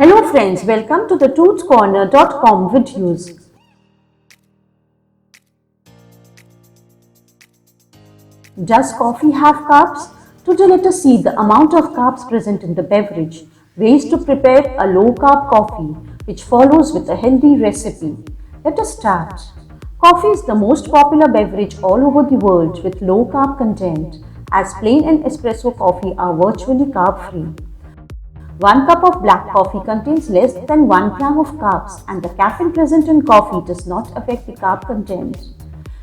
Hello friends, welcome to the toothcorner.com videos. Does coffee have carbs? Today let us see the amount of carbs present in the beverage, ways to prepare a low-carb coffee, which follows with a healthy recipe. Let us start. Coffee is the most popular beverage all over the world with low-carb content, as plain and espresso coffee are virtually carb-free. 1 cup of black coffee contains less than 1 gram of carbs, and the caffeine present in coffee does not affect the carb content.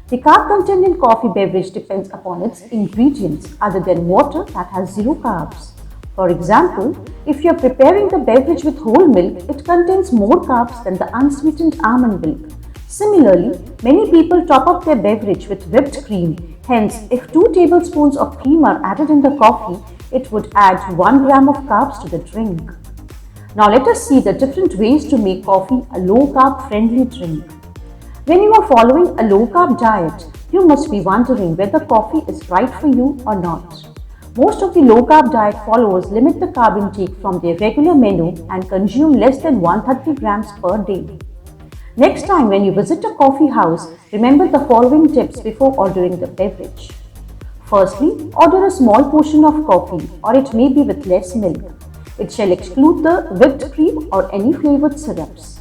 The carb content in coffee beverage depends upon its ingredients other than water that has 0 carbs. For example, if you are preparing the beverage with whole milk, it contains more carbs than the unsweetened almond milk. Similarly, many people top up their beverage with whipped cream. Hence, if 2 tablespoons of cream are added in the coffee, it would add 1 gram of carbs to the drink. Now let us see the different ways to make coffee a low-carb friendly drink. When you are following a low-carb diet, you must be wondering whether coffee is right for you or not. Most of the low-carb diet followers limit the carb intake from their regular menu and consume less than 130 grams per day. Next time when you visit a coffee house, remember the following tips before ordering the beverage. Firstly, order a small portion of coffee, or it may be with less milk. It shall exclude the whipped cream or any flavored syrups.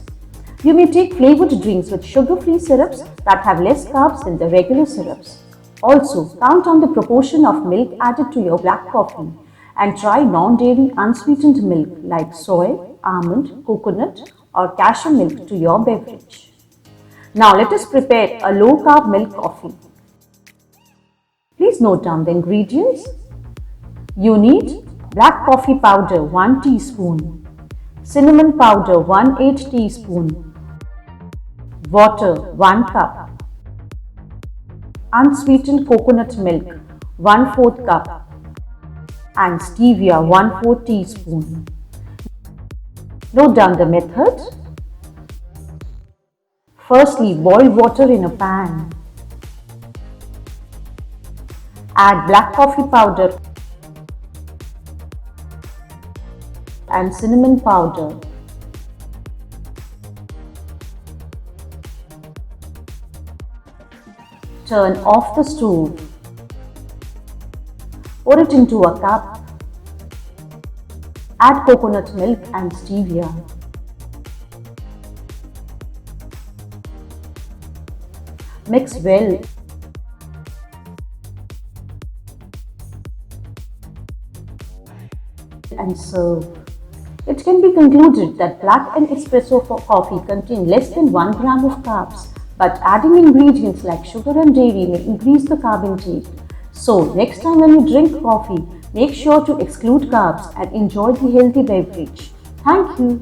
You may take flavored drinks with sugar-free syrups that have less carbs than the regular syrups. Also, count on the proportion of milk added to your black coffee and try non-dairy unsweetened milk like soy, almond, coconut or cashew milk to your beverage. Now let us prepare a low-carb milk coffee. Please note down the ingredients. You need black coffee powder 1 teaspoon, cinnamon powder 1/8 teaspoon, water 1 cup, unsweetened coconut milk 1/4 cup and stevia 1/4 teaspoon. Note down the method. Firstly, boil water in a pan. Add black coffee powder and cinnamon powder. Turn off the stove. Pour it into a cup. Add coconut milk and stevia. Mix well. And serve. It can be concluded that black and espresso coffee contain less than 1 gram of carbs, but adding ingredients like sugar and dairy may increase the carb intake. So, next time when you drink coffee, make sure to exclude carbs and enjoy the healthy beverage. Thank you.